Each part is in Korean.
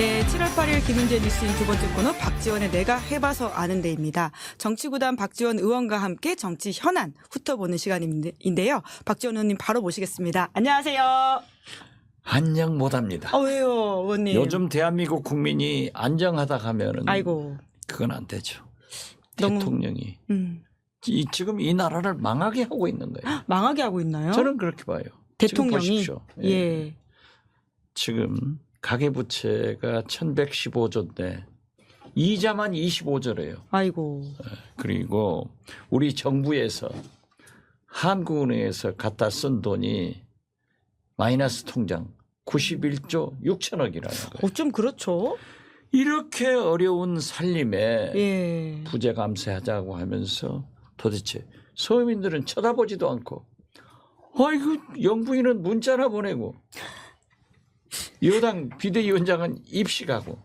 네, 7월 8일 김은재 뉴스인 두 번째 코너 박지원의 내가 해봐서 아는 데입니다. 정치구단 박지원 의원과 함께 정치 현안 훑어보는 시간인데요. 박지원 의원님 바로 모시겠습니다. 안녕하세요. 안녕 못합니다. 왜요, 의원님? 요즘 대한민국 국민이 안정하다 하면은 아이고. 그건 안 되죠. 너무- 대통령이 지금 이 나라를 망하게 하고 있는 거예요. 망하게 하고 있나요? 저는 그렇게 봐요. 대통령이? 지금 보십시오. 예. 지금 가계부채가 1115조인데 이자만 25조래요. 아이고. 그리고 우리 정부에서 한국은행에서 갖다 쓴 돈이 마이너스 통장 91조 6천억이라는 거예요. 좀 그렇죠. 이렇게 어려운 살림에 예. 부재 감세하자고 하면서 도대체 서민들은 쳐다보지도 않고 아이고 영부인은 문자나 보내고 여당 비대위원장은 입식하고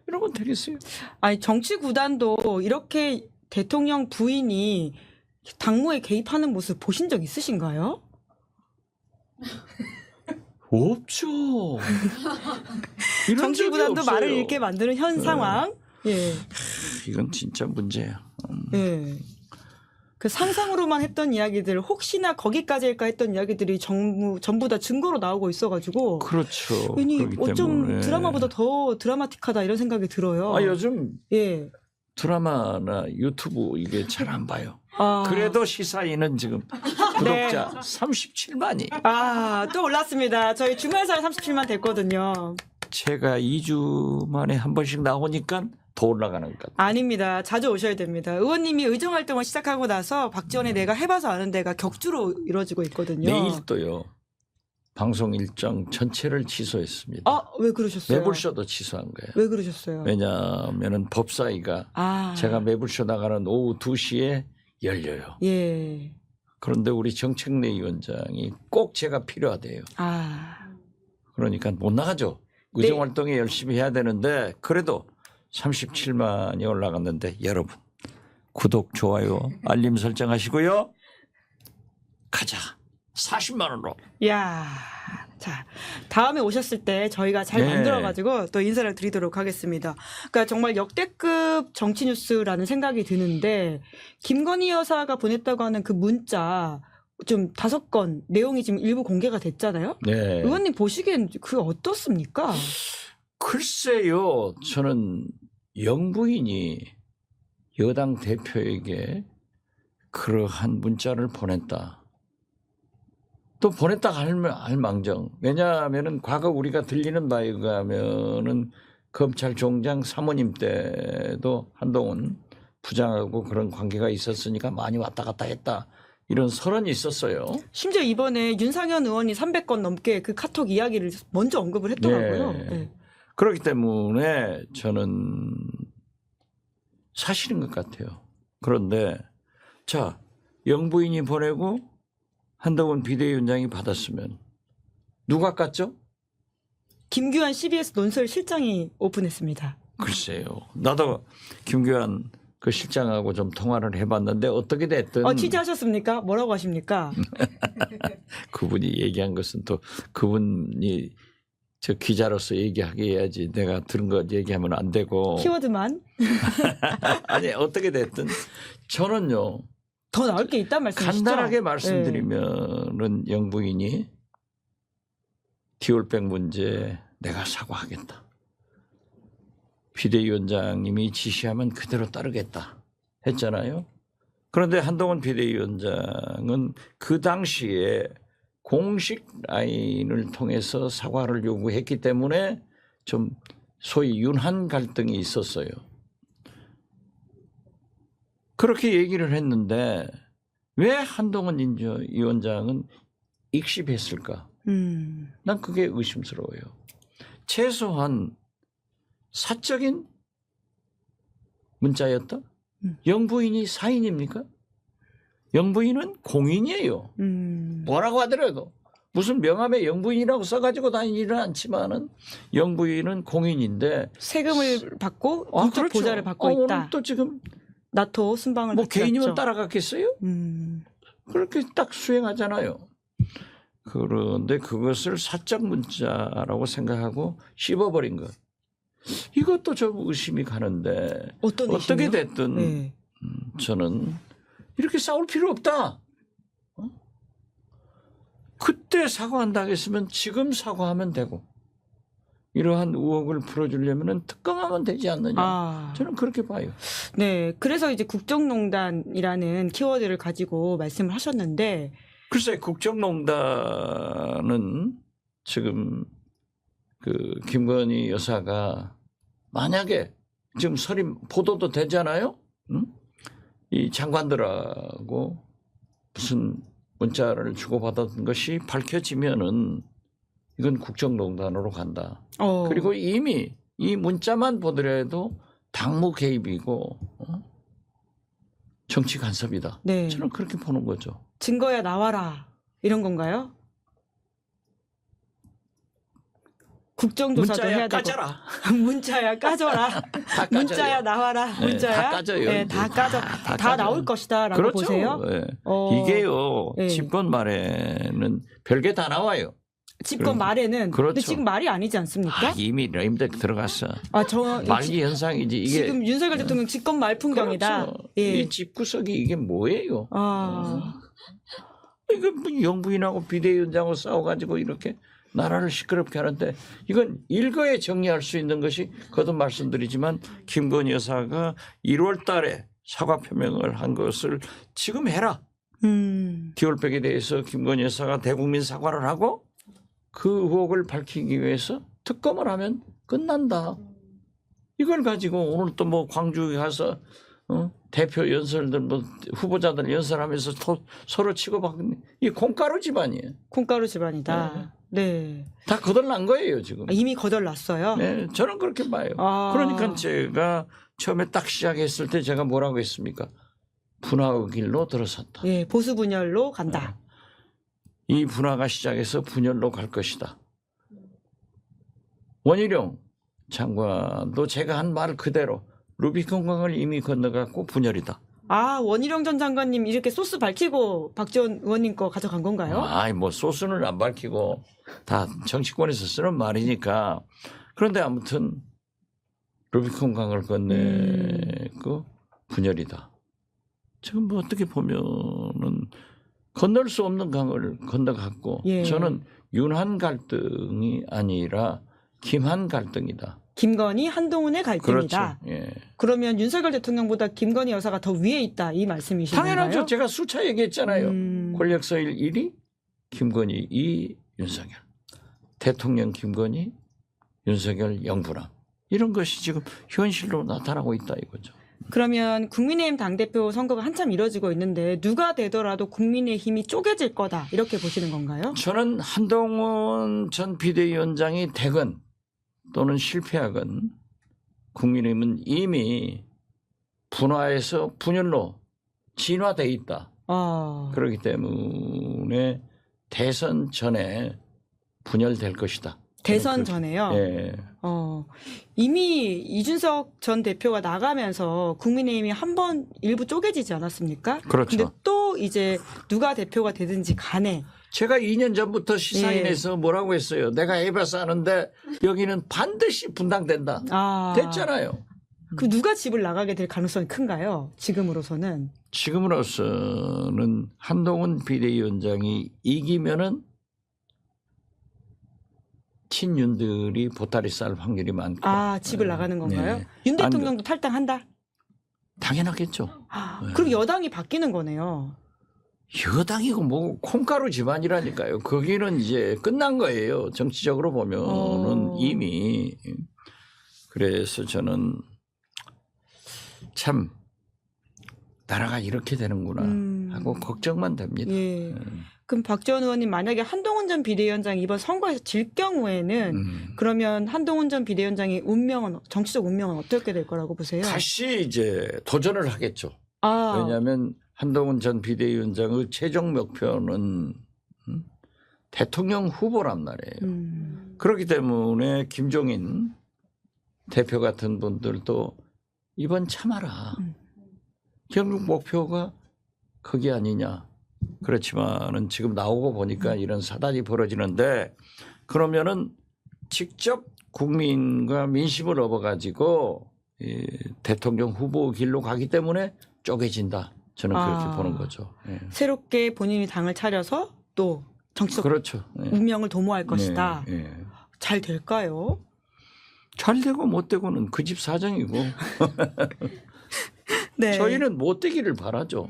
이러면 되겠어요? 아니, 정치구단도 이렇게 대통령 부인이 당무에 개입하는 모습 보신 적 있으신가요? 없죠. 이런 정치구단도 적이 없어요. 말을 잃게 만드는 현 상황. 예. 이건 진짜 문제야. 예. 그 상상으로만 했던 이야기들 혹시나 거기까지일까 했던 이야기들이 전부 다 증거로 나오고 있어가지고 그렇죠. 괜히 그렇기 어쩜 때문에. 드라마보다 더 드라마틱하다 이런 생각이 들어요. 요즘 예. 드라마나 유튜브 이게 잘 안 봐요. 아. 그래도 시사인은 지금 구독자 37만이. 또 올랐습니다. 저희 주말사에 37만 됐거든요. 제가 2주 만에 한 번씩 나오니까 더 올라가는 것 같아요. 아닙니다. 자주 오셔야 됩니다. 의원님이 의정활동을 시작하고 나서 박지원의 내가 해봐서 아는 데가 격주로 이루어지고 있거든요. 내일도요. 방송 일정 전체를 취소했습니다. 왜 그러셨어요? 매불쇼도 취소한 거예요. 왜 그러셨어요? 왜냐하면 법사위가 제가 매불쇼 나가는 오후 2시에 열려요. 예. 그런데 우리 정책내 위원장이 꼭 제가 필요하대요. 그러니까 못 나가죠. 의정활동에 열심히 해야 되는데 그래도 37만이 올라갔는데 여러분 구독, 좋아요, 알림 설정하시고요. 가자. 40만 원으로. 야, 자, 다음에 오셨을 때 저희가 잘 네. 만들어가지고 또 인사를 드리도록 하겠습니다. 그러니까 정말 역대급 정치 뉴스라는 생각이 드는데 김건희 여사가 보냈다고 하는 그 문자 좀 5건 내용이 지금 일부 공개가 됐잖아요. 네. 의원님 보시기엔 그 어떻습니까? 글쎄요. 저는 영부인이 여당 대표에게 그러한 문자를 보냈다. 또 보냈다 할 망정. 왜냐하면은 과거 우리가 들리는 바에 의하면은 검찰총장 사모님 때도 한동훈 부장하고 그런 관계가 있었으니까 많이 왔다 갔다 했다. 이런 설언이 있었어요. 심지어 이번에 윤상현 의원이 300건 넘게 그 카톡 이야기를 먼저 언급을 했더라고요. 네. 네. 그렇기 때문에 저는 사실인 것 같아요. 그런데 자, 영부인이 보내고 한동훈 비대위원장이 받았으면 누가 깠죠? 김규환 CBS 논설 실장이 오픈했습니다. 글쎄요. 나도 김규환 그 실장하고 좀 통화를 해봤는데 어떻게 됐든 취재하셨습니까? 뭐라고 하십니까? 그분이 얘기한 것은 또 그분이 저 기자로서 얘기하게 해야지 내가 들은 거 얘기하면 안 되고 키워드만 아니 어떻게 됐든 저는요 더 나올 게 있단 말씀이시죠? 간단하게 말씀드리면은 영부인이 디올백 문제 내가 사과하겠다. 비대위원장님이 지시하면 그대로 따르겠다 했잖아요. 그런데 한동훈 비대위원장은 그 당시에 공식 라인을 통해서 사과를 요구했기 때문에 좀 소위 윤한 갈등이 있었어요. 그렇게 얘기를 했는데 왜 한동훈 위원장은 익십했을까? 난 그게 의심스러워요. 최소한 사적인 문자였다? 영부인이 사인입니까? 영부인은 공인이에요. 뭐라고 하더라도 무슨 명함에 영부인이라고 써가지고 다니지는 않지만은 영부인은 공인인데 세금을 받고 국적 그렇죠. 보좌를 받고 있다. 오늘 또 지금 나토 순방을 뭐 받지 개인이면 않죠. 따라갔겠어요? 그렇게 딱 수행하잖아요. 그런데 그것을 사적 문자라고 생각하고 씹어버린 것. 이것도 좀 의심이 가는데 어떤 어떻게 의심이요? 됐든 네. 저는 이렇게 싸울 필요 없다. 그때 사과한다 했으면 지금 사과하면 되고 이러한 의혹을 풀어주려면 특검하면 되지 않느냐. 아. 저는 그렇게 봐요. 네. 그래서 이제 국정농단이라는 키워드를 가지고 말씀을 하셨는데 글쎄 국정농단은 지금 그 김건희 여사가 만약에 지금 보도도 되잖아요. 응? 이 장관들하고 무슨 문자를 주고받았던 것이 밝혀지면은 이건 국정농단으로 간다. 그리고 이미 이 문자만 보더라도 당무 개입이고 정치 간섭이다. 네. 저는 그렇게 보는 거죠. 증거야 나와라 이런 건가요? 국정조사도 문자야 해야 되고 까져라. 문자야 까져라. 다 까져요. 문자야 나와라. 네, 문자야 다 까져요. 네, 다 까져. 다 나올 것이다라고 그렇죠. 보세요. 네. 어, 이게요. 네. 집권 말에는 별게 다 나와요. 집권 말에는 그렇죠. 근데 지금 말이 아니지 않습니까? 이미 레임덱 들어갔어. 저 말기 현상이지 이게. 지금 윤석열 대통령 집권 말 풍경이다. 그렇죠. 예. 이 집구석이 이게 뭐예요? 이거 뭐 영부인하고 비대위원장하고 싸워가지고 이렇게 나라를 시끄럽게 하는데 이건 일거에 정리할 수 있는 것이 거듭 말씀드리지만 김건희 여사가 1월 달에 사과 표명을 한 것을 지금 해라. 디올백에 대해서 김건희 여사가 대국민 사과를 하고 그 의혹을 밝히기 위해서 특검을 하면 끝난다. 이걸 가지고 오늘 또 뭐 광주에 가서 대표 연설들 뭐 후보자들 연설하면서 서로 치고받는 이 콩가루 집안이에요. 콩가루 집안이다. 네. 다 거덜난 거예요 지금. 이미 거덜났어요. 네, 저는 그렇게 봐요. 아. 그러니까 제가 처음에 딱 시작했을 때 제가 뭐라고 했습니까? 분화의 길로 들어섰다. 예, 보수 분열로 간다. 이 분화가 시작해서 분열로 갈 것이다. 원희룡 장관도 제가 한 말 그대로 루비콘강을 이미 건너갔고 분열이다. 원희룡 전 장관님 이렇게 소스 밝히고 박지원 의원님 거 가져간 건가요? 뭐 소스는 안 밝히고 다 정치권에서 쓰는 말이니까. 그런데 아무튼 루비콘강을 건네고 분열이다. 지금 뭐 어떻게 보면은 건널 수 없는 강을 건너갔고 예. 저는 윤한 갈등이 아니라 김한 갈등이다. 김건희 한동훈의 갈등이다. 그렇죠. 예. 그러면 윤석열 대통령보다 김건희 여사가 더 위에 있다 이 말씀이신가요? 당연하죠. 제가 수차 얘기했잖아요. 권력 서열 1위 김건희 2위 윤석열. 대통령 김건희 윤석열 영부남. 이런 것이 지금 현실로 나타나고 있다 이거죠. 그러면 국민의힘 당대표 선거가 한참 이뤄지고 있는데 누가 되더라도 국민의힘이 쪼개질 거다 이렇게 보시는 건가요? 저는 한동훈 전 비대위원장이 되건 또는 실패하건 국민의힘은 이미 분화에서 분열로 진화돼 있다. 그렇기 때문에 대선 전에 분열될 것이다. 대선 전에요? 예. 이미 이준석 전 대표가 나가면서 국민의힘이 한 번 일부 쪼개지지 않았습니까? 그렇죠. 근데 또 이제 누가 대표가 되든지 간에 제가 2년 전부터 시사인에서 뭐라고 했어요. 내가 해봐서 아는데 여기는 반드시 분당된다. 됐잖아요. 그럼 누가 집을 나가게 될 가능성이 큰가요? 지금으로서는? 지금으로서는 한동훈 비대위원장이 이기면은 친윤들이 보따리 쌀 확률이 많고. 집을 나가는 건가요? 네. 윤 대통령도 탈당한다? 당연하겠죠. 그럼 여당이 바뀌는 거네요. 여당이고 뭐 콩가루 집안이라니까요. 거기는 이제 끝난 거예요. 정치적으로 보면은 이미. 그래서 저는 참 나라가 이렇게 되는구나 하고 걱정만 됩니다. 예. 그럼 박지원 의원님 만약에 한동훈 전 비대위원장이 이번 선거에서 질 경우에는 그러면 한동훈 전 비대위원장의 정치적 운명은 어떻게 될 거라고 보세요? 다시 이제 도전을 하겠죠. 왜냐하면 한동훈 전 비대위원장의 최종 목표는 대통령 후보란 말이에요. 그렇기 때문에 김종인 대표 같은 분들도 이번 참아라. 결국 목표가 그게 아니냐. 그렇지만은 지금 나오고 보니까 이런 사단이 벌어지는데 그러면은 직접 국민과 민심을 얻어가지고 이 대통령 후보 길로 가기 때문에 쪼개진다. 저는 그렇게 보는 거죠. 예. 새롭게 본인이 당을 차려서 또 정치적 그렇죠. 예. 운명을 도모할 것이다. 예, 예. 잘 될까요? 잘 되고 못 되고는 그 집 사정이고 네. 저희는 못 되기를 바라죠.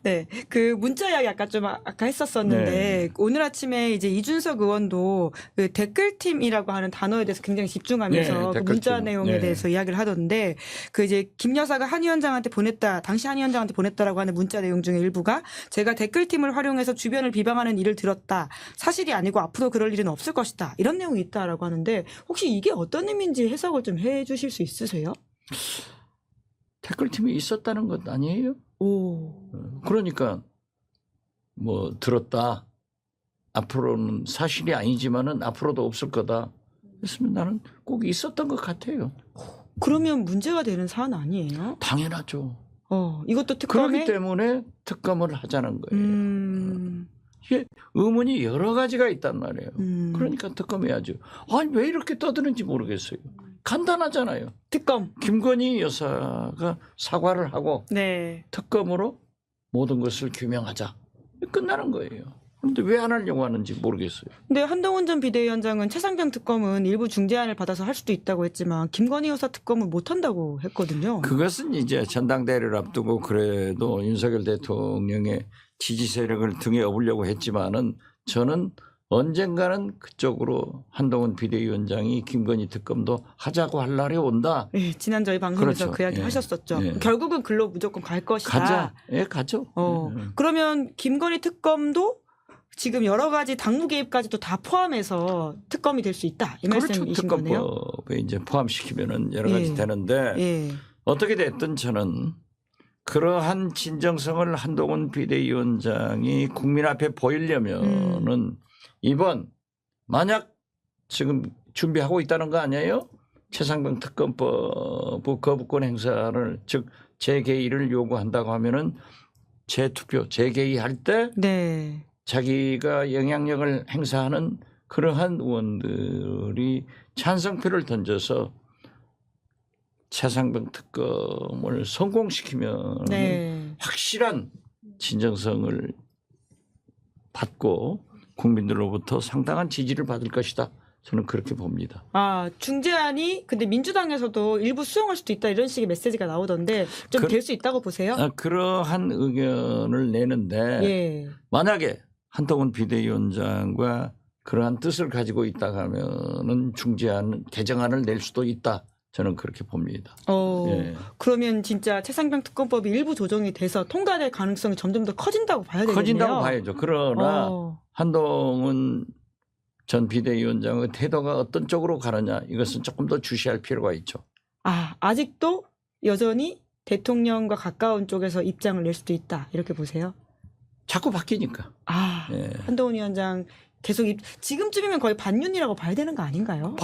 네. 그 문자 이야기 아까 했었었는데 네. 오늘 아침에 이제 이준석 의원도 그 댓글팀이라고 하는 단어에 대해서 굉장히 집중하면서 네, 그 문자 댓글팀. 내용에 네. 대해서 이야기를 하던데 그 이제 김 여사가 한 위원장한테 보냈다. 당시 한 위원장한테 보냈다라고 하는 문자 내용 중에 일부가 제가 댓글팀을 활용해서 주변을 비방하는 일을 들었다. 사실이 아니고 앞으로 그럴 일은 없을 것이다. 이런 내용이 있다라고 하는데 혹시 이게 어떤 의미인지 해석을 좀 해 주실 수 있으세요? 댓글팀이 있었다는 것 아니에요? 오. 그러니까 뭐 들었다. 앞으로는 사실이 아니지만은 앞으로도 없을 거다. 그랬으면 나는 꼭 있었던 것 같아요. 그러면 문제가 되는 사안 아니에요? 당연하죠. 이것도 특검에 그렇기 때문에 특검을 하자는 거예요. 이게 의문이 여러 가지가 있단 말이에요. 그러니까 특검해야죠. 아니 왜 이렇게 떠드는지 모르겠어요. 간단하잖아요. 특검. 김건희 여사가 사과를 하고 네. 특검으로 모든 것을 규명하자. 끝나는 거예요. 그런데 왜 안 하려고 하는지 모르겠어요. 근데 한동훈 전 비대위원장은 최상병 특검은 일부 중재안을 받아서 할 수도 있다고 했지만 김건희 여사 특검은 못 한다고 했거든요. 그것은 이제 전당대회를 앞두고 그래도 윤석열 대통령의 지지 세력을 등에 업으려고 했지만은 저는 언젠가는 그쪽으로 한동훈 비대위원장이 김건희 특검도 하자고 할 날이 온다. 네, 지난 저희 방송에서 그렇죠. 그 이야기 예. 하셨었죠. 예. 결국은 글로 무조건 갈 것이다. 가자. 예, 가죠. 그러면 김건희 특검도 지금 여러 가지 당무 개입까지도 다 포함해서 특검이 될 수 있다. 이 그렇죠. 말씀이신 거네요. 특검법에 이제 포함시키면은 여러 가지 예. 되는데 예. 어떻게 됐든 저는 그러한 진정성을 한동훈 비대위원장이 국민 앞에 보이려면은 이번 만약 지금 준비하고 있다는 거 아니에요? 최상병 특검법 거부권 행사를 즉 재개의를 요구한다고 하면은 재투표 재개의할 때 네. 자기가 영향력을 행사하는 그러한 의원들이 찬성표를 던져서 최상병 특검을 성공시키면 네. 확실한 진정성을 받고 국민들로부터 상당한 지지를 받을 것이다. 저는 그렇게 봅니다. 중재안이 근데 민주당에서도 일부 수용할 수도 있다 이런 식의 메시지가 나오던데 좀 될 수 있다고 보세요? 그러한 의견을 내는데 예. 만약에 한동훈 비대위원장과 그러한 뜻을 가지고 있다 하면은 중재안 개정안을 낼 수도 있다. 저는 그렇게 봅니다. 예. 그러면 진짜 최상병 특검법이 일부 조정이 돼서 통과될 가능성이 점점 더 커진다고 봐야 되겠네요. 커진다고 봐야죠. 그러나 한동훈 전 비대위원장의 태도가 어떤 쪽으로 가느냐 이것은 조금 더 주시할 필요가 있죠. 아직도 여전히 대통령과 가까운 쪽에서 입장을 낼 수도 있다 이렇게 보세요? 자꾸 바뀌니까. 예. 한동훈 위원장 계속 지금쯤이면 거의 반윤이라고 봐야 되는 거 아닌가요?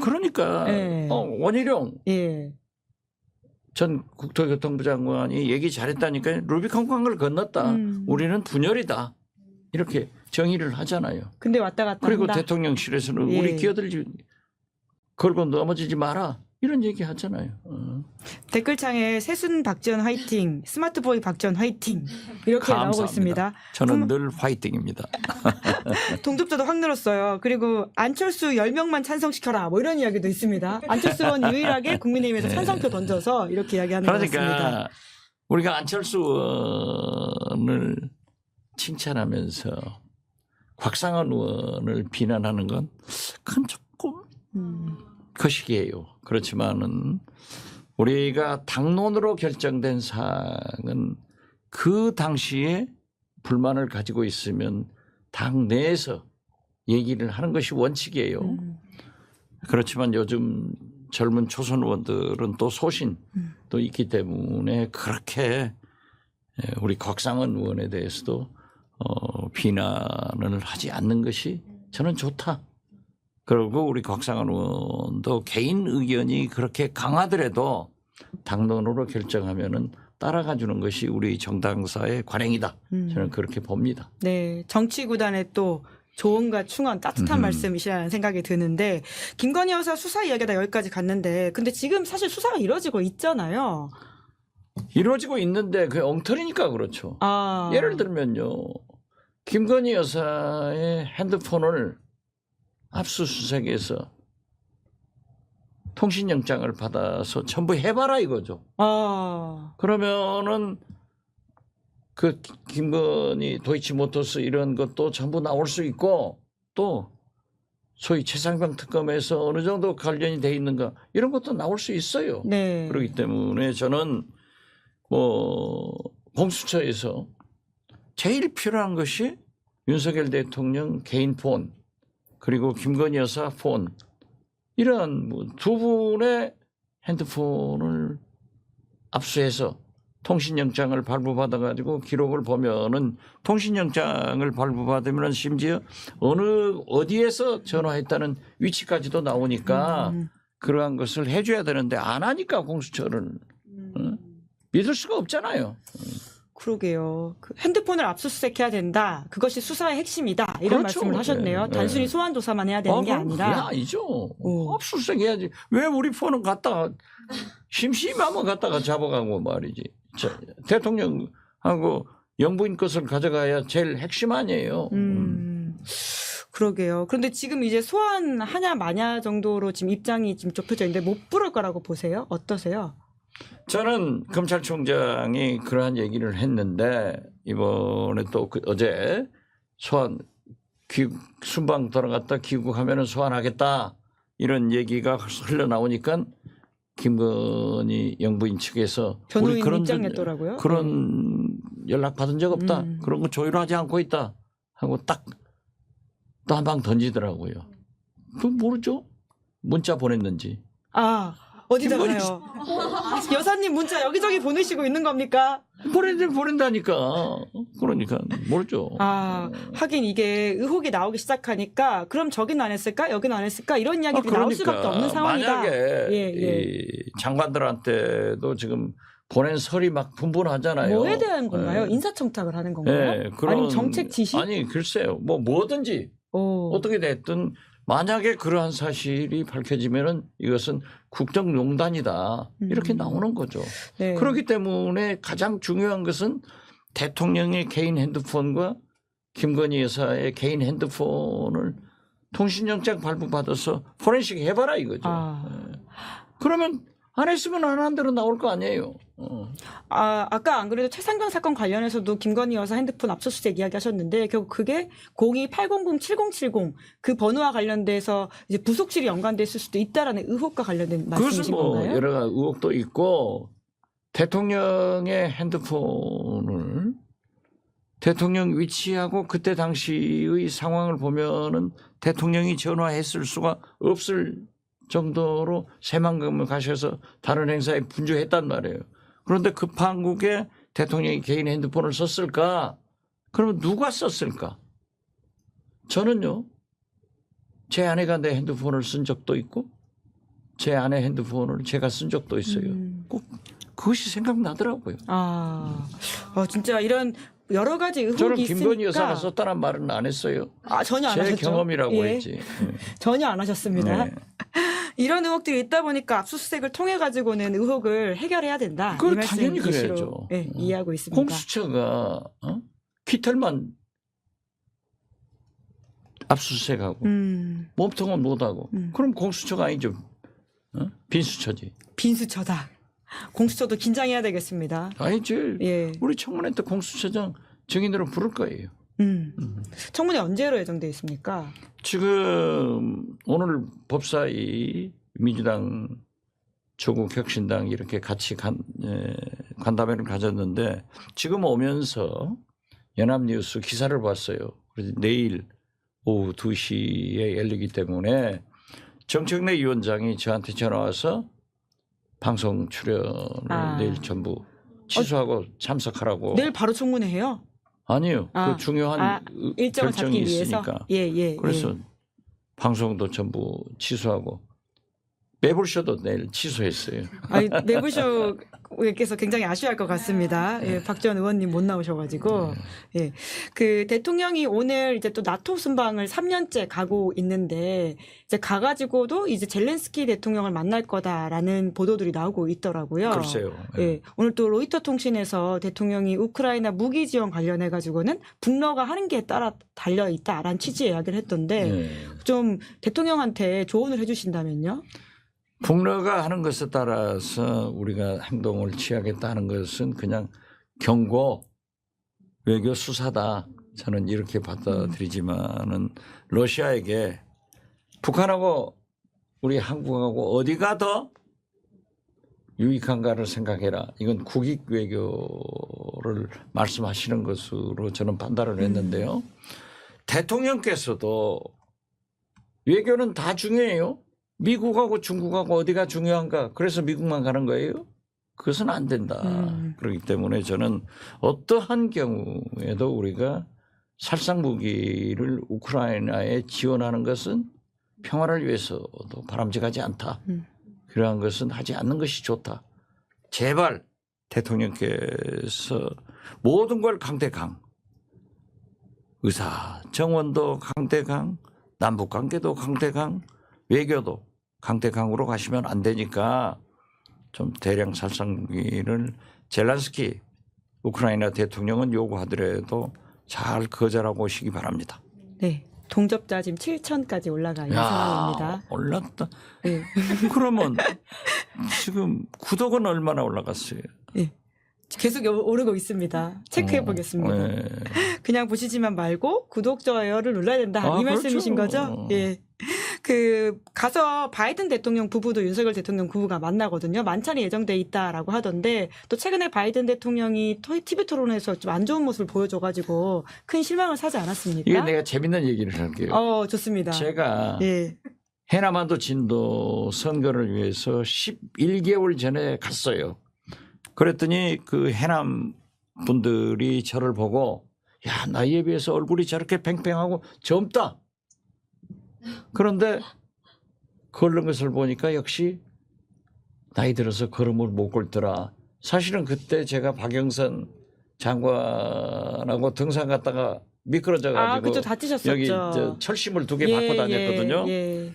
그러니까 예. 원희룡 예. 전 국토교통부 장관이 얘기 잘했다니까 루비콘 강을 건넜다. 우리는 분열이다. 이렇게 정의를 하잖아요. 근데 왔다 갔다 그리고 한다. 대통령실에서는 예. 우리 기어들지 걸고 넘어지지 마라. 이런 얘기 하잖아요. 댓글창에 새순 박지원 화이팅, 스마트보이 박지원 화이팅 이렇게 감사합니다. 나오고 있습니다. 저는 늘 화이팅입니다. 동접자도 확 늘었어요. 그리고 안철수 10명만 찬성시켜라 뭐 이런 이야기도 있습니다. 안철수 의원 유일하게 국민의힘에서 찬성표 던져서 이렇게 이야기하는 것 같습니다. 그러니까 우리가 안철수 의원을 칭찬하면서 곽상원 의원을 비난하는 건 그건 조금 거시기해요. 그렇지만은 우리가 당론으로 결정된 사항은 그 당시에 불만을 가지고 있으면 당 내에서 얘기를 하는 것이 원칙이에요. 그렇지만 요즘 젊은 초선 의원들은 또 소신도 있기 때문에 그렇게 우리 곽상원 의원에 대해서도 비난을 하지 않는 것이 저는 좋다. 그리고 우리 곽상원 의원도 개인 의견이 그렇게 강하더라도 당론으로 결정하면은 따라가 주는 것이 우리 정당사의 관행이다. 저는 그렇게 봅니다. 네, 정치 구단에 또 조언과 충언 따뜻한 음흠. 말씀이시라는 생각이 드는데 김건희 여사 수사 이야기가 여기까지 갔는데 근데 지금 사실 수사가 이루어지고 있잖아요. 이루어지고 있는데 그게 엉터리니까 그렇죠. 아. 예를 들면요. 김건희 여사의 핸드폰을 압수수색해서 통신영장을 받아서 전부 해봐라 이거죠. 아. 그러면은 그 김건희 도이치모터스 이런 것도 전부 나올 수 있고 또 소위 최상병 특검에서 어느 정도 관련이 돼 있는가 이런 것도 나올 수 있어요. 네. 그렇기 때문에 저는 뭐 공수처에서 제일 필요한 것이 윤석열 대통령 개인 폰 그리고 김건희 여사 폰 이런 두 분의 핸드폰을 압수해서 통신영장을 발부받아 가지고 기록을 보면은 통신영장을 발부받으면 심지어 어디에서 전화했다는 위치까지도 나오니까 그러한 것을 해줘야 되는데 안 하니까 공수처를 믿을 수가 없잖아요. 그러게요. 그 핸드폰을 압수수색해야 된다. 그것이 수사의 핵심이다. 이런 그렇죠. 말씀을 하셨네요. 네. 단순히 소환 조사만 해야 되는 게 그럼 그게 아니라. 아니죠. 오. 압수수색해야지. 왜 우리 폰은 갖다가 심심하면 갖다가 잡아가고 말이지. 대통령하고 영부인 것을 가져가야 제일 핵심 아니에요. 그러게요. 그런데 지금 이제 소환하냐 마냐 정도로 지금 입장이 지금 좁혀져 있는데 못 부를 거라고 보세요? 어떠세요? 저는 검찰총장이 그러한 얘기를 했는데 이번에 또 어제 소환 순방 돌아갔다 귀국하면은 소환하겠다 이런 얘기가 흘러나오니까 김건희 영부인 측에서 변호인 우리 그런 입장 냈더라고요. 그런 연락 받은 적 없다. 그런 거 조율하지 않고 있다 하고 딱 또 한 방 던지더라고요. 그건 모르죠. 문자 보냈는지. 아, 어디다가요? 여사님 문자 여기저기 보내시고 있는 겁니까? 보낸다니까. 그러니까 모르죠. 아, 하긴 이게 의혹이 나오기 시작하니까 그럼 저긴 안 했을까? 여긴 안 했을까? 이런 이야기들이 나올 수밖에 없는 상황이다. 만약에 예. 이 장관들한테도 지금 보낸 설이 막 분분하잖아요. 뭐에 대한 건가요? 예. 인사청탁을 하는 건가요? 예, 아니면 정책 지시? 아니 글쎄요. 뭐든지 어떻게 됐든 만약에 그러한 사실이 밝혀지면은 이것은 국정농단이다 이렇게 나오는 거죠. 네. 그렇기 때문에 가장 중요한 것은 대통령의 개인 핸드폰과 김건희 여사의 개인 핸드폰을 통신영장 발부받아서 포렌식 해봐라 이거죠. 그러면 안 했으면 안 한 대로 나올 거 아니에요. 아까 안 그래도 최상병 사건 관련해서도 김건희 여사 핸드폰 압수수색 이야기하셨는데 결국 그게 02-800-7070 그 번호와 관련돼서 이제 부속실이 연관됐을 수도 있다라는 의혹과 관련된 말씀이신 그것은 뭐 건가요? 여러 가지 의혹도 있고 대통령의 핸드폰을 대통령 위치하고 그때 당시의 상황을 보면은 대통령이 전화했을 수가 없을 정도로 새만금을 가셔서 다른 행사에 분주했단 말이에요. 그런데 급한국에 대통령이 개인 핸드폰을 썼을까? 그러면 누가 썼을까? 저는요. 제 아내가 내 핸드폰을 쓴 적도 있고 제 아내 핸드폰을 제가 쓴 적도 있어요. 꼭 그것이 생각나더라고요. 진짜 이런 여러 가지 의혹이 저는 있으니까. 김건희 여사가 썼다는 말은 안 했어요. 전혀 안 제 하셨죠. 경험이라고 예. 했지. 전혀 안 하셨습니다. 네. 이런 의혹들이 있다 보니까 압수수색을 통해 가지고는 의혹을 해결해야 된다. 그걸 이 말씀 당연히 이시로, 그래야죠. 네, 이해하고 있습니다. 공수처가 깃털만 압수수색하고 몸통은 못하고 그럼 공수처가 아니죠. 빈수처지. 빈수처다. 공수처도 긴장해야 되겠습니다. 아니지. 예. 우리 청문회 때 공수처장 증인으로 부를 거예요. 청문회 언제로 예정돼 있습니까? 지금 오늘 법사위 민주당 조국 혁신당 이렇게 같이 간담회를 가졌는데 지금 오면서 연합뉴스 기사를 봤어요. 그래서 내일 오후 2시에 열리기 때문에 정청래 위원장이 저한테 전화 와서 방송 출연을 내일 전부 취소하고 참석하라고. 내일 바로 청문회 해요? 아니요. 그 중요한 일정을 결정이 잡기 위해서. 있으니까. 예. 그래서 방송도 전부 취소하고 매불쇼도 내일 취소했어요. 아니, 매부쇼께서 굉장히 아쉬워할 것 같습니다. 예, 박지원 의원님 못 나오셔가지고. 예. 그 대통령이 오늘 이제 또 나토 순방을 3년째 가고 있는데, 이제 가가지고도 이제 젤렌스키 대통령을 만날 거다라는 보도들이 나오고 있더라고요. 글쎄요. 예. 오늘 또 로이터 통신에서 대통령이 우크라이나 무기 지원 관련해가지고는 북러가 하는 게 따라 달려 있다라는 취지의 이야기를 했던데, 예. 좀 대통령한테 조언을 해주신다면요? 북러가 하는 것에 따라서 우리가 행동을 취하겠다는 것은 그냥 경고, 외교 수사다. 저는 이렇게 받아들이지만은 러시아에게 북한하고 우리 한국하고 어디가 더 유익한가를 생각해라. 이건 국익 외교를 말씀하시는 것으로 저는 판단을 했는데요. 대통령께서도 외교는 다 중요해요. 미국하고 중국하고 어디가 중요한가? 그래서 미국만 가는 거예요? 그것은 안 된다. 그렇기 때문에 저는 어떠한 경우에도 우리가 살상 무기를 우크라이나에 지원하는 것은 평화를 위해서도 바람직하지 않다. 그러한 것은 하지 않는 것이 좋다. 제발 대통령께서 모든 걸 강대강, 의사 정원도 강대강, 남북 관계도 강대강, 외교도 강대강으로 가시면 안 되니까 좀 대량 살상무기를 젤란스키 우크라이나 대통령은 요구하더라도 잘 거절하고 오시기 바랍니다. 네. 동접자 지금 7천까지 올라가 있는 상황입니다. 올랐다. 네. 그러면 지금 구독은 얼마나 올라갔어요? 네. 계속 오르고 있습니다. 체크해 보겠습니다. 네. 그냥 보시지만 말고 구독, 좋아요를 눌러야 된다. 이 말씀이신 그렇죠. 거죠? 예. 그 가서 바이든 대통령 부부도 윤석열 대통령 부부가 만나거든요. 만찬이 예정돼 있다라고 하던데 또 최근에 바이든 대통령이 TV 토론에서 좀 안 좋은 모습을 보여줘가지고 큰 실망을 사지 않았습니까? 이게 내가 재밌는 얘기를 할게요. 좋습니다. 제가 예. 해남한도 진도 선거를 위해서 11개월 전에 갔어요. 그랬더니 그 해남 분들이 저를 보고 야, 나이에 비해서 얼굴이 저렇게 팽팽하고 젊다. 그런데 걸는 것을 보니까 역시 나이 들어서 걸음을 못 걸더라. 사실은 그때 제가 박영선 장관하고 등산 갔다가 미끄러져 가지고 그죠. 다치셨었죠. 여기 저 철심을 2개 받고 다녔거든요. 예.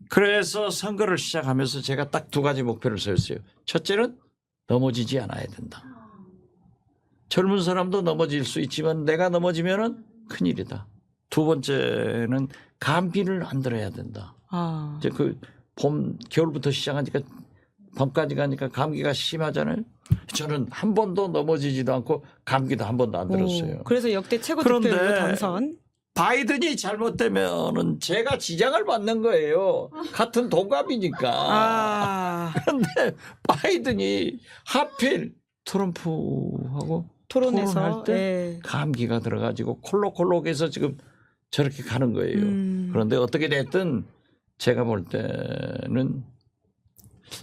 그래서 선거를 시작하면서 제가 딱 2가지 목표를 세웠어요. 첫째는 넘어지지 않아야 된다. 젊은 사람도 넘어질 수 있지만 내가 넘어지면은 큰일이다. 2번째는 감기를 안 들어야 된다. 이제 그 겨울부터 시작하니까 봄까지 가니까 감기가 심하잖아요. 저는 한 번도 넘어지지도 않고 감기도 한 번도 안 들었어요. 그래서 역대 최고 그런데 득표율로 당선. 바이든이 잘못되면은 제가 지장을 받는 거예요. 같은 동갑이니까. 그런데 바이든이 하필 트럼프하고 토론에서 토론할 때 감기가 들어가지고 콜록콜록해서 지금 저렇게 가는 거예요. 그런데 어떻게 됐든 제가 볼 때는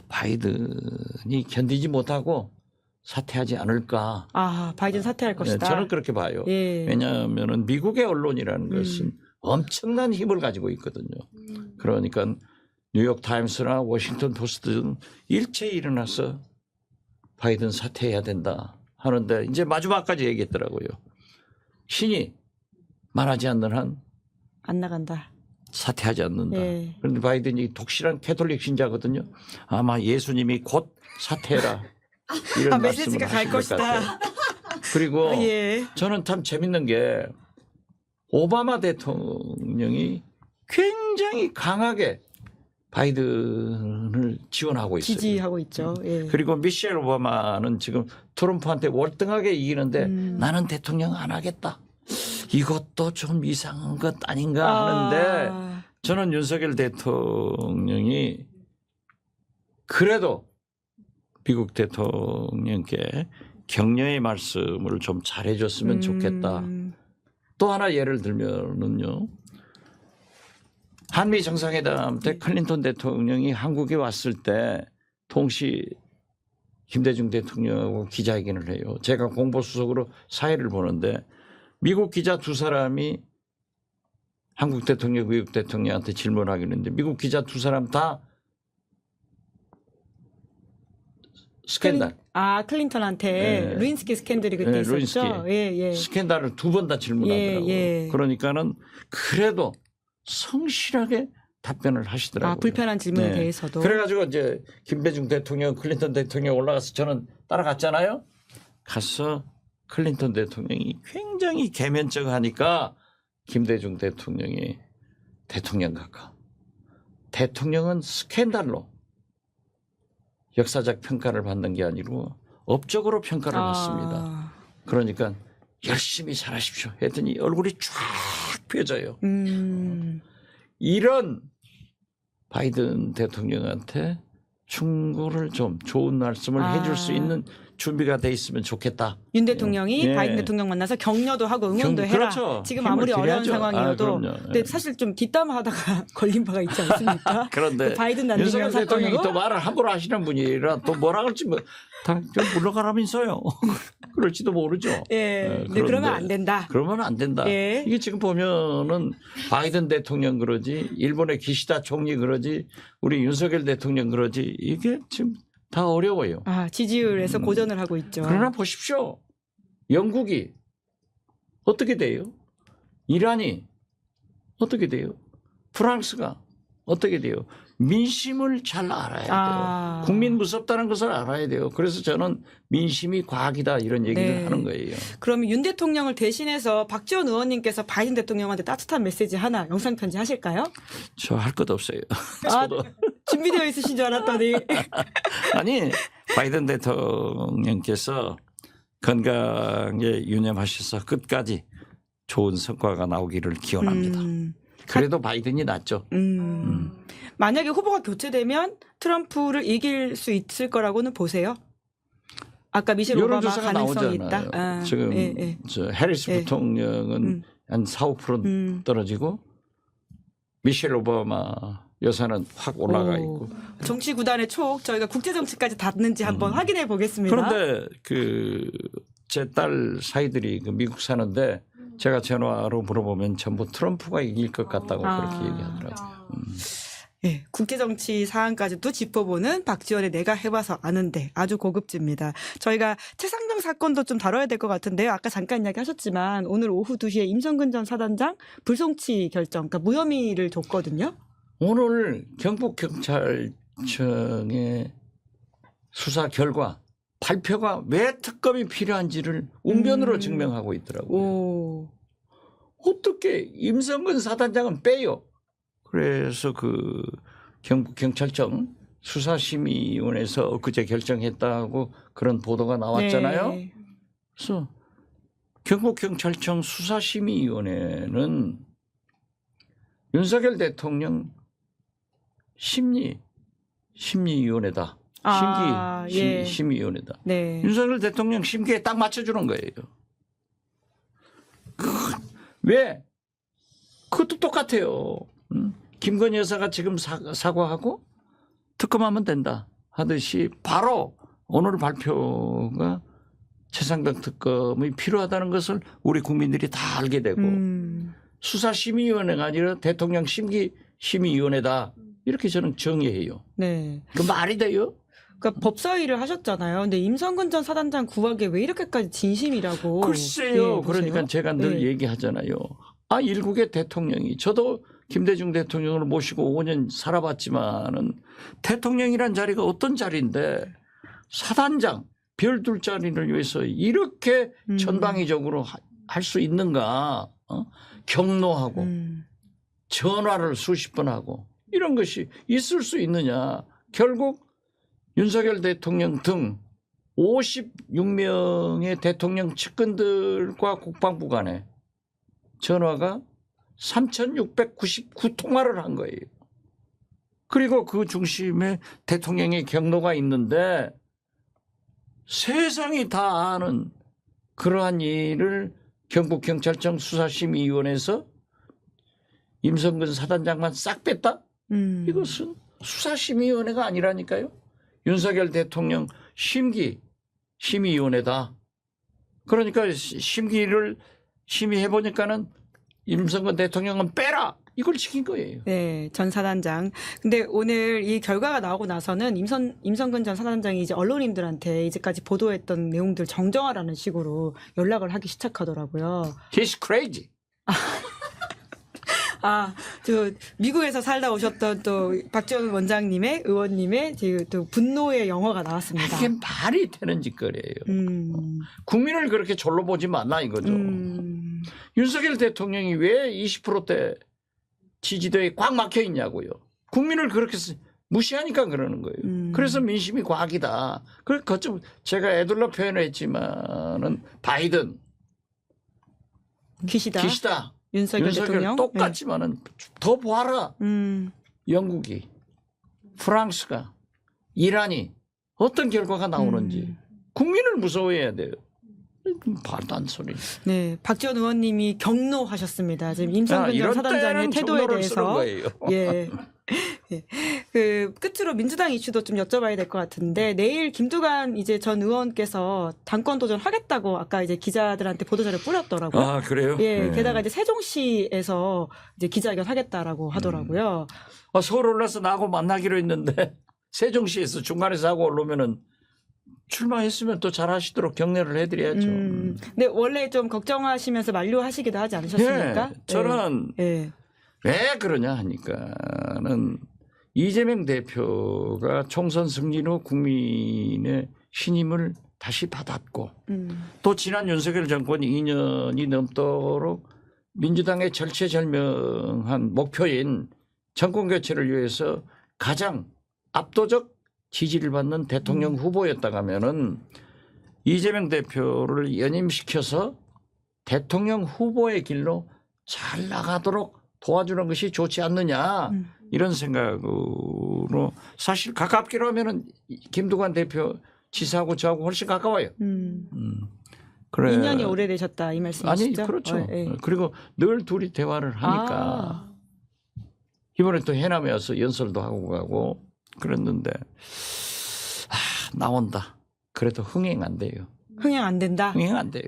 바이든이 견디지 못하고 사퇴하지 않을까. 바이든 사퇴할 것이다. 저는 그렇게 봐요. 왜냐하면 미국의 언론이라는 것은 엄청난 힘을 가지고 있거든요. 그러니까 뉴욕 타임스나 워싱턴 포스트는 일체히 일어나서 바이든 사퇴해야 된다 하는데 이제 마지막까지 얘기했더라고요. 신이 말하지 않는 한 안 나간다. 사퇴하지 않는다. 그런데 바이든이 독실한 캐톨릭 신자거든요. 아마 예수님이 곧 사퇴해라. 이런 메시지가 갈 것이다. 그리고 저는 참 재밌는 게 오바마 대통령이 굉장히 강하게 바이든을 지원하고 있어요. 지지하고 있죠. 그리고 미셸 오바마는 지금 트럼프한테 월등하게 이기는데 나는 대통령 안 하겠다. 이것도 좀 이상한 것 아닌가 하는데 저는 윤석열 대통령이 그래도 미국 대통령께 격려의 말씀을 좀 잘해줬으면 좋겠다. 또 하나 예를 들면은요. 한미 정상회담 때 클린턴 대통령이 한국에 왔을 때 동시 김대중 대통령하고 기자회견을 해요. 제가 공보수석으로 사회를 보는데 미국 기자 2사람이 한국 대통령, 미국 대통령한테 질문하기로 했는데 미국 기자 2사람 다 스캔들. 클린턴한테 예. 루인스키 스캔들이 그때 예, 있었죠. 루인스키. 예. 스캔들을 2번 다 질문하더라고요. 예. 그러니까는 그래도 성실하게 답변을 하시더라고요. 불편한 질문에 네. 대해서도. 그래가지고 이제 김대중 대통령, 클린턴 대통령 올라가서 저는 따라갔잖아요. 가서 클린턴 대통령이 굉장히 개면적하니까 김대중 대통령이 대통령 각하. 대통령은 스캔들로 역사적 평가를 받는 게 아니고 업적으로 평가를 받습니다. 그러니까 열심히 잘하십시오 했더니 얼굴이 쫙 펴져요. 이런 바이든 대통령한테 충고를 좀 좋은 말씀을 해줄 수 있는 준비가 돼 있으면 좋겠다. 윤 대통령이 예. 바이든 대통령 만나서 격려도 하고 응원도 해라. 그렇죠. 지금 아무리 어려운 드려야죠. 상황이어도. 그럼요. 근데 사실 좀 뒷담화하다가 걸린 바가 있지 않습니까? 그런데 그 바이든 난리면 윤석열 대통령이 사건으로? 또 말을 함부로 하시는 분이라 또 뭐라 그럴지 다 물러가라면서요. 그럴지도 모르죠. 예. 근데 그러면 안 된다. 그러면 안 된다. 예. 이게 지금 보면은 바이든 대통령 그러지, 일본의 기시다 총리 그러지, 우리 윤석열 대통령 그러지, 이게 지금 다 어려워요. 지지율에서 고전을 하고 있죠. 그러나 보십시오. 영국이 어떻게 돼요? 이란이 어떻게 돼요? 프랑스가 어떻게 돼요? 민심을 잘 알아야 돼요. 국민 무섭다는 것을 알아야 돼요. 그래서 저는 민심이 과학이다 이런 얘기를 하는 거예요. 그러면 윤 대통령을 대신해서 박지원 의원님께서 바이든 대통령한테 따뜻한 메시지 하나 영상 편지 하실까요? 저 할 것 없어요. 준비되어 있으신 줄 알았더니. 아니 바이든 대통령께서 건강에 유념하셔서 끝까지 좋은 성과가 나오기를 기원합니다. 그래도 바이든이 낫죠. 만약에 후보가 교체되면 트럼프를 이길 수 있을 거라고는 보세요? 아까 미셸 오바마 여론조사가 가능성이 나오잖아요. 있다. 지금 저 해리스 부통령은 한 4~5% 떨어지고 미셸 오바마 여사는 확 올라가 있고. 정치 구단의 촉 저희가 국제 정치까지 닿는지 한번 확인해 보겠습니다. 그런데 제 딸 사이들이 미국 사는데 제가 전화로 물어보면 전부 트럼프가 이길 것 같다고 그렇게 얘기하더라고요. 예, 국제 정치 사안까지도 짚어보는 박지원의 내가 해봐서 아는데 아주 고급집니다. 저희가 최상병 사건도 좀 다뤄야 될 것 같은데요. 아까 잠깐 이야기하셨지만 오늘 오후 2시에 임성근 전 사단장 불송치 결정, 그러니까 무혐의를 줬거든요. 오늘 경북경찰청의 수사 결과 발표가 왜 특검이 필요한지를 웅변으로 증명하고 있더라고요. 어떻게 임성근 사단장은 빼요. 그래서 경북경찰청 수사심의위원회에서 엊그제 결정했다고 그런 보도가 나왔잖아요. 네. 그래서 경북경찰청 수사심의위원회는 윤석열 대통령 심리위원회다. 심의위원회다. 네. 윤석열 대통령 심기에 딱 맞춰주는 거예요. 왜? 그것도 똑같아요. 김건희 여사가 지금 사과하고 특검하면 된다 하듯이 바로 오늘 발표가 최상병 특검이 필요하다는 것을 우리 국민들이 다 알게 되고 수사심의위원회가 아니라 대통령 심의위원회다 이렇게 저는 정의해요. 네. 그 말이 돼요? 그러니까 법사위를 하셨잖아요. 근데 임성근 전 사단장 구하기에 왜 이렇게까지 진심이라고? 글쎄요. 보세요? 그러니까 제가 늘 얘기하잖아요. 일국의 대통령이 저도 김대중 대통령을 모시고 5년 살아봤지만은 대통령이란 자리가 어떤 자리인데 사단장 별 둘 자리를 위해서 이렇게 전방위적으로 할 수 있는가? 경로하고 전화를 수십 번 하고 이런 것이 있을 수 있느냐? 결국 윤석열 대통령 등 56명의 대통령 측근들과 국방부 간에 전화가 3,699통화를 한 거예요. 그리고 그 중심에 대통령의 경로가 있는데 세상이 다 아는 그러한 일을 경북경찰청 수사심의위원회에서 임성근 사단장만 싹 뺐다? 이것은 수사심의위원회가 아니라니까요. 윤석열 대통령 심의위원회다. 그러니까 심의를 심의해보니까는 임성근 대통령은 빼라 이걸 시킨 거예요. 네, 전 사단장. 근데 오늘 이 결과가 나오고 나서는 임성근 전 사단장이 이제 언론인들한테 이제까지 보도했던 내용들 정정하라는 식으로 연락을 하기 시작하더라고요. He's crazy. 아, 저 미국에서 살다 오셨던 또 박지원 원장님의 의원님의 또 분노의 영어가 나왔습니다. 이게 말이 되는 짓거리예요. 국민을 그렇게 졸로 보지 말라 이거죠. 윤석열 대통령이 왜 20%대 지지도에 꽉 막혀 있냐고요. 국민을 그렇게 무시하니까 그러는 거예요. 그래서 민심이 과학이다. 그좀 제가 애들로 표현했지만은 바이든 기시다. 윤석열 대통령 똑같지만은 더 보아라. 영국이, 프랑스가, 이란이 어떤 결과가 나오는지 국민을 무서워해야 돼요. 말도 안 소리. 네, 박지원 의원님이 경로하셨습니다. 지금 임성근 전 사단장의 태도에 대해서. 예. 예. 그 끝으로 민주당 이슈도 좀 여쭤봐야 될 것 같은데 내일 김두관 이제 전 의원께서 당권 도전하겠다고 아까 이제 기자들한테 보도자료 뿌렸더라고요. 아 그래요? 예. 게다가 이제 세종시에서 이제 기자회견 하겠다라고 하더라고요. 서울 올라서 나하고 만나기로 했는데 세종시에서 중간에서 하고 올라오면은 출마했으면 또 잘하시도록 격려를 해드려야죠. 근데 원래 좀 걱정하시면서 만류하시기도 하지 않으셨습니까? 예, 저는 예. 왜 그러냐 하니까는 이재명 대표가 총선 승리 후 국민의 신임을 다시 받았고 또 지난 윤석열 정권 2년이 넘도록 민주당의 절체절명한 목표인 정권 교체를 위해서 가장 압도적 지지를 받는 대통령 후보였다가 하면은 이재명 대표를 연임시켜서 대통령 후보의 길로 잘 나가도록 도와주는 것이 좋지 않느냐 이런 생각으로 사실 가깝기로 하면은 김두관 대표 지사하고 저하고 훨씬 가까워요. 그래. 인연이 오래되셨다 이 말씀이시죠? 아니 그렇죠. 예. 그리고 늘 둘이 대화를 하니까 이번에 또 해남에 와서 연설도 하고 가고 그랬는데 나온다. 그래도 흥행 안 돼요. 흥행 안 된다? 흥행 안 돼요.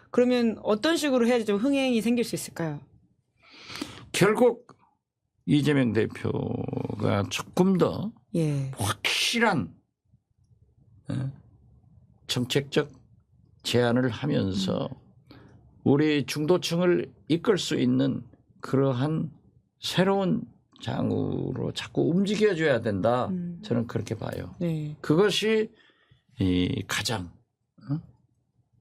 그러면 어떤 식으로 해야지 좀 흥행이 생길 수 있을까요? 결국 이재명 대표가 조금 더 확실한 정책적 제안을 하면서 우리 중도층을 이끌 수 있는 그러한 새로운 장으로 자꾸 움직여줘야 된다. 저는 그렇게 봐요. 네. 그것이 가장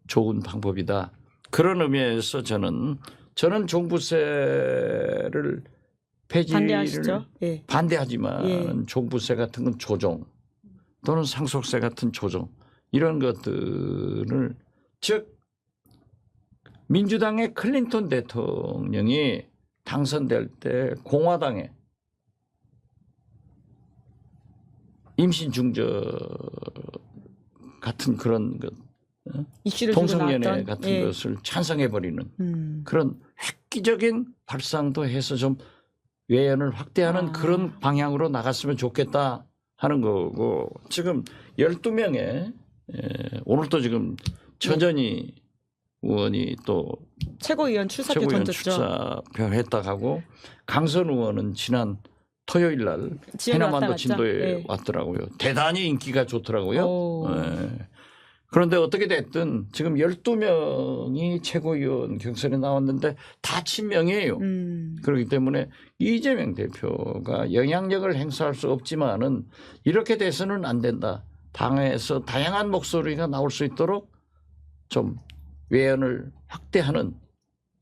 좋은 방법이다. 그런 의미에서 저는 종부세를 폐지를 반대하시죠? 예. 반대하지만 종부세 같은 건 조정 또는 상속세 같은 조정 이런 것들을 즉 민주당의 클린턴 대통령이 당선될 때 공화당에 임신 중저 같은 그런 것 동성연애 같은 것을 찬성해버리는 그런 획기적인 발상도 해서 좀 외연을 확대하는 그런 방향으로 나갔으면 좋겠다 하는 거고 지금 12명의 오늘 또 지금 전전희 의원이 또 최고위원 출사표 던졌죠. 출사표 했다 하고 강선 의원은 지난 토요일 날 해남반도 진도에 왔더라고요. 대단히 인기가 좋더라고요. 그런데 어떻게 됐든 지금 12명이 최고위원 경선에 나왔는데 다 친명이에요. 그렇기 때문에 이재명 대표가 영향력을 행사할 수 없지만은 이렇게 돼서는 안 된다. 당에서 다양한 목소리가 나올 수 있도록 좀 외연을 확대하는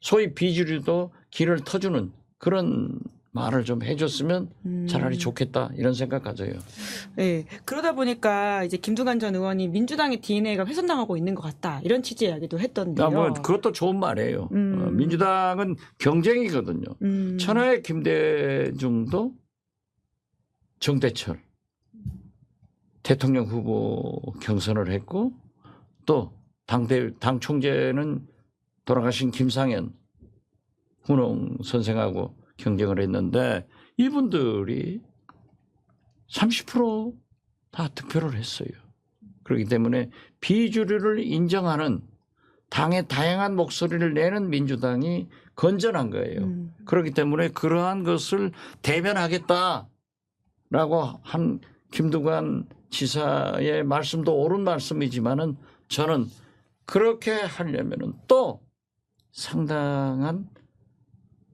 소위 비주류도 길을 터주는 그런 말을 좀 해줬으면 차라리 좋겠다 이런 생각 가져요. 네, 그러다 보니까 이제 김두관 전 의원이 민주당의 DNA가 훼손당하고 있는 것 같다 이런 취지의 이야기도 했던데요. 뭐 그것도 좋은 말이에요. 민주당은 경쟁이거든요. 천하의 김대중도 정대철 대통령 후보 경선을 했고 또 당 총재는 돌아가신 김상현 훈홍 선생하고 경쟁을 했는데 이분들이 30% 다 득표를 했어요. 그렇기 때문에 비주류를 인정하는 당의 다양한 목소리를 내는 민주당이 건전한 거예요. 그렇기 때문에 그러한 것을 대변하겠다라고 한 김두관 지사의 말씀도 옳은 말씀이지만은 저는 그렇게 하려면은 또 상당한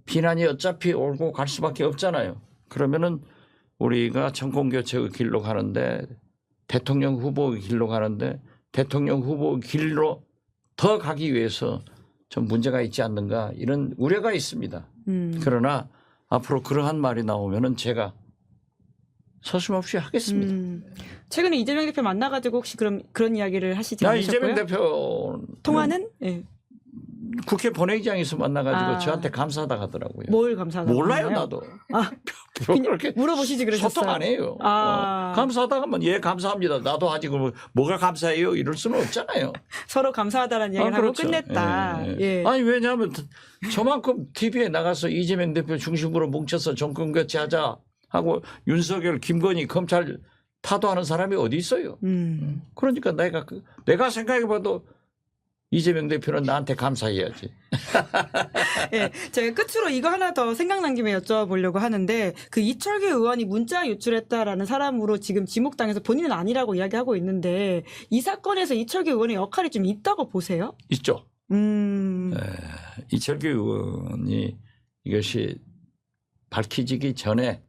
비난이 어차피 오고 갈 수밖에 없잖아요. 그러면은 우리가 정권교체의 길로 가는데 대통령 후보의 길로 가는데 대통령 후보 길로 더 가기 위해서 좀 문제가 있지 않는가 이런 우려가 있습니다. 그러나 앞으로 그러한 말이 나오면은 제가 서슴없이 하겠습니다. 최근에 이재명 대표 만나가지고 혹시 그런 이야기를 하시지 나 않으셨고요? 이재명 대표 통화는? 예. 국회 본회의장에서 만나가지고 아. 저한테 감사하다 하더라고요. 뭘 감사하다고 몰라요 하나요? 나도. 아, 그렇게 물어보시지 그러셨어요. 소통 안 해요. 아. 감사하다가 하면 예 감사합니다. 나도 하지 뭐가 감사해요 이럴 수는 없잖아요. 서로 감사하다는 얘기를 하고 그렇죠. 끝냈다. 예, 예. 예. 아니 왜냐하면 저만큼 TV에 나가서 이재명 대표 중심으로 뭉쳐서 정권 교체하자 하고 윤석열, 김건희 검찰 타도하는 사람이 어디 있어요. 그러니까 내가 생각해봐도 이재명 대표는 나한테 감사해야지. 예, 제가 끝으로 이거 하나 더 생각난 김에 여쭤보려고 하는데 그 이철규 의원이 문자 유출했다라는 사람으로 지금 지목당해서 본인은 아니라고 이야기하고 있는데 이 사건에서 이철규 의원의 역할이 좀 있다고 보세요? 있죠. 이철규 의원이 이것이 밝혀지기 전에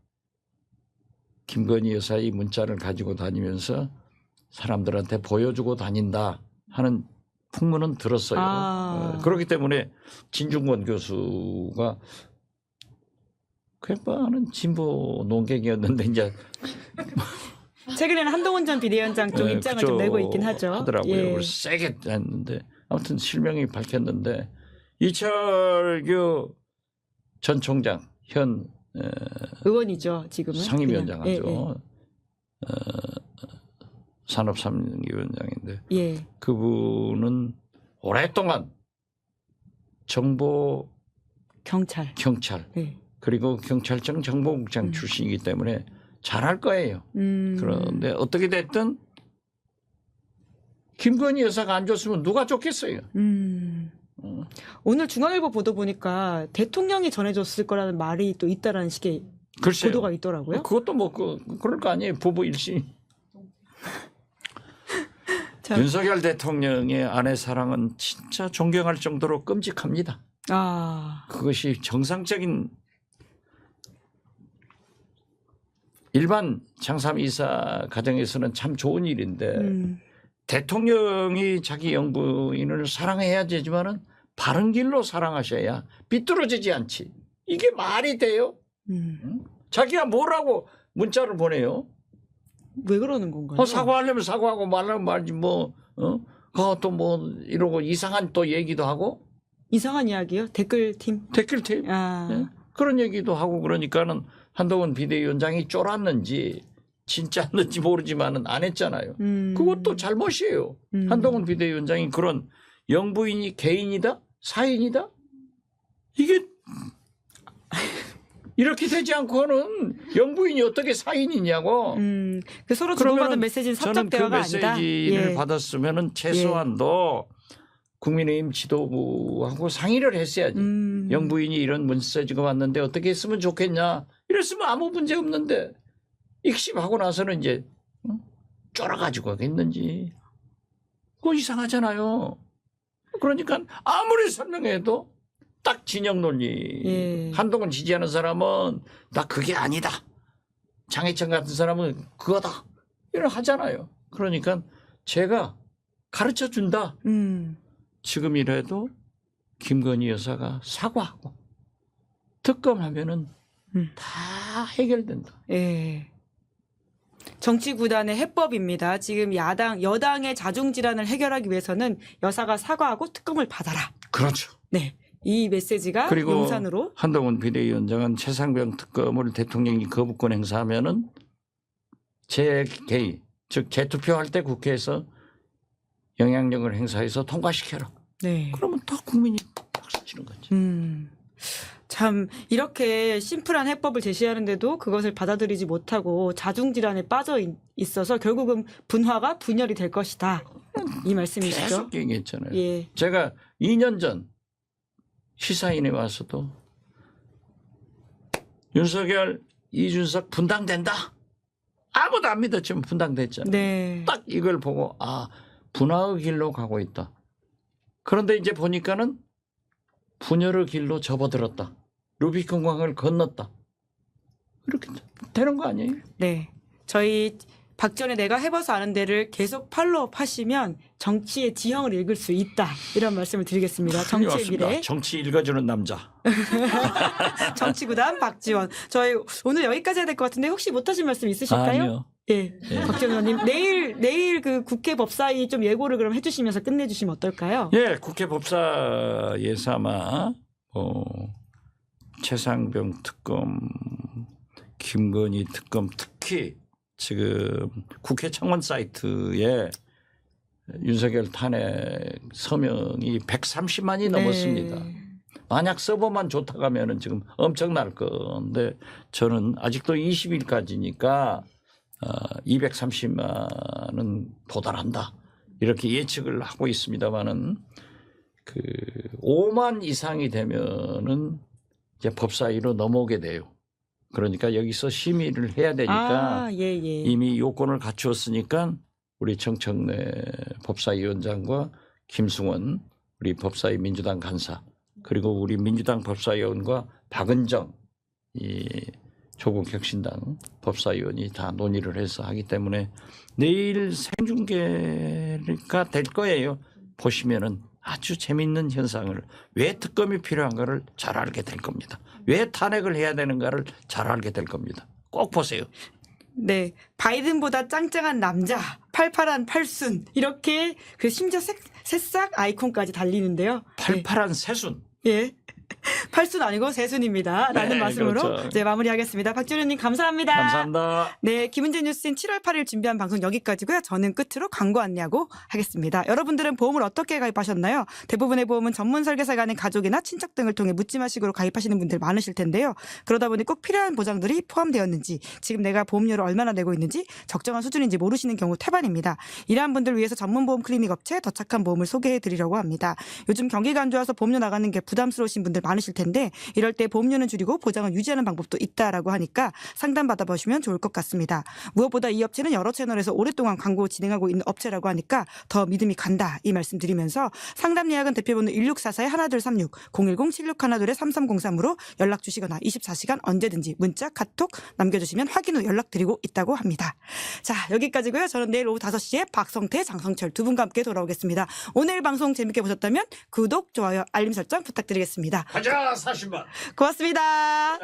김건희 여사의 문자를 가지고 다니면서 사람들한테 보여주고 다닌다 하는 풍문은 들었어요. 아. 그렇기 때문에 진중권 교수가 그야는 진보 논객이었는데 이제 최근에는 한동훈 전 비대위원장 쪽 입장을 좀 내고 있긴 하죠. 하더라고요. 예. 그래서 세게 했는데 아무튼 실명이 밝혔는데 이철규 전 총장 현 의원이죠 지금은. 상임위원장 그냥. 하죠. 산업상임위원장인데 예. 그분은 오랫동안 정보 경찰. 경찰 그리고 경찰청 정보국장 출신이기 때문에 잘할 거예요. 그런데 어떻게 됐든 김건희 여사가 안 줬으면 누가 줬겠어요. 오늘 중앙일보 보도 보니까 대통령이 전해줬을 거라는 말이 또 있다라는 식의 글쎄요. 보도가 있더라고요. 그것도 뭐 그럴 거 아니에요. 부부 일심. 참. 윤석열 대통령의 아내 사랑은 진짜 존경할 정도로 끔찍합니다. 아. 그것이 정상적인 일반 장삼이사 가정에서는 참 좋은 일인데 대통령이 자기 영부인을 사랑해야 되지만은 바른 길로 사랑하셔야 삐뚤어지지 않지. 이게 말이 돼요? 자기가 뭐라고 문자를 보내요? 왜 그러는 건가요? 사과하려면 사과하고 말하면 말지 그것도 뭐 이러고 이상한 또 얘기도 하고 이상한 이야기요? 댓글팀? 댓글팀 아. 예? 그런 얘기도 하고 그러니까는 한동훈 비대위원장이 쫄았는지 진짜였는지 모르지만은 안 했잖아요. 그것도 잘못이에요. 한동훈 비대위원장이 그런 영부인이 개인이다? 사인이다? 이게 이렇게 되지 않고는 영부인이 어떻게 사인이냐고. 그 서로 주고받은 메시지는 사적 대화가 아니다. 저는 그 메시지를 예. 받았으면은 최소한도 국민의힘 지도부하고 상의를 했어야지. 영부인이 이런 메시지가 왔는데 어떻게 했으면 좋겠냐. 이랬으면 아무 문제 없는데 익십하고 나서는 이제 쫄아가지고 하겠는지. 그거 이상하잖아요. 그러니까 아무리 설명해도 딱 진영 논리. 예. 한동훈 지지하는 사람은 나 그게 아니다. 장해찬 같은 사람은 그거다. 이런 하잖아요. 그러니까 제가 가르쳐 준다. 지금이라도 김건희 여사가 사과하고 특검하면은 다 해결된다. 예. 정치 구단의 해법입니다. 지금 여당의 자중 질환을 해결하기 위해서는 여사가 사과하고 특검을 받아라. 그렇죠. 네. 이 메시지가 그리고 용산으로 한동훈 비대위원장은 최상병 특검을 대통령이 거부권 행사하면은 재개의 즉 재투표할 때 국회에서 영향력을 행사해서 통과시켜라. 네. 그러면 다 국민이 박수 치는 거지. 참 이렇게 심플한 해법을 제시하는데도 그것을 받아들이지 못하고 자중질환에 빠져 있어서 결국은 분화가 분열이 될 것이다. 이 말씀이시죠? 계속 얘기했잖아요. 예. 제가 2년 전 시사인에 와서도 윤석열, 이준석 분당된다. 아무도 안 믿었지만 분당됐잖아요. 네. 딱 이걸 보고 분화의 길로 가고 있다. 그런데 이제 보니까는 분열의 길로 접어들었다. 루비콘강을 건넜다. 이렇게 되는 거 아니에요? 네. 저희 박지원의 내가 해봐서 아는 데를 계속 팔로우업 하시면 정치의 지형을 읽을 수 있다. 이런 말씀을 드리겠습니다. 정치의 맞습니다. 미래. 정치 읽어주는 남자. 정치구단 박지원. 저희 오늘 여기까지 해야 될 것 같은데 혹시 못하신 말씀 있으실까요? 아니요. 예. 박지원 의원님 내일 그 국회 법사위 좀 예고를 그럼 해주시면서 끝내주시면 어떨까요? 예, 국회 법사위에서 아마 최상병 특검, 김건희 특검 특히 지금 국회 청원 사이트에 윤석열 탄핵 서명이 130만이 넘었습니다. 네. 만약 서버만 좋다고 하면은 지금 엄청날 건데 저는 아직도 20일까지니까 230만은 도달한다. 이렇게 예측을 하고 있습니다만은 그 5만 이상이 되면은 이제 법사위로 넘어오게 돼요. 그러니까 여기서 심의를 해야 되니까 예. 이미 요건을 갖추었으니까 우리 정청래 법사위원장과 김승원 우리 법사위 민주당 간사 그리고 우리 민주당 법사위원과 박은정 이 조국 혁신당 법사위원이 다 논의를 해서 하기 때문에 내일 생중계가 될 거예요. 보시면은 아주 재미있는 현상을 왜 특검이 필요한가를 잘 알게 될 겁니다. 왜 탄핵을 해야 되는가를 잘 알게 될 겁니다. 꼭 보세요. 네. 바이든보다 짱짱한 남자, 팔팔한 팔순 이렇게 그 심지어 새싹 아이콘까지 달리는데요. 팔팔한 새순. 예. 팔순 아니고 새순입니다. 라는 네, 말씀으로 그렇죠. 이제 마무리하겠습니다. 박지원님 감사합니다. 감사합니다. 네, 김은재 뉴스인 7월 8일 준비한 방송 여기까지고요. 저는 끝으로 광고 안내하고 하겠습니다. 여러분들은 보험을 어떻게 가입하셨나요? 대부분의 보험은 전문 설계사가 아닌 가족이나 친척 등을 통해 묻지마식으로 가입하시는 분들 많으실 텐데요. 그러다 보니 꼭 필요한 보장들이 포함되었는지 지금 내가 보험료를 얼마나 내고 있는지 적정한 수준인지 모르시는 경우 태반입니다. 이러한 분들 위해서 전문 보험 클리닉 업체 더 착한 보험을 소개해 드리려고 합니다. 요즘 경기가 안 좋아서 보험료 나가는 게 부담스러우신 분들 많으실 텐데 이럴 때 보험료는 줄이고 보장을 유지하는 방법도 있다라고 하니까 상담 받아보시면 좋을 것 같습니다. 무엇보다 이 업체는 여러 채널에서 오랫동안 광고 진행하고 있는 업체라고 하니까 더 믿음이 간다 이 말씀 드리면서 상담 예약은 대표번호 1644-1236 010-7612-3303으로 연락 주시거나 24시간 언제든지 문자 카톡 남겨주시면 확인 후 연락드리고 있다고 합니다. 자 여기까지고요. 저는 내일 오후 5시에 박성태, 장성철 두 분과 함께 돌아오겠습니다. 오늘 방송 재밌게 보셨다면 구독, 좋아요, 알림 설정 부탁드리겠습니다. 가자 40만. 고맙습니다.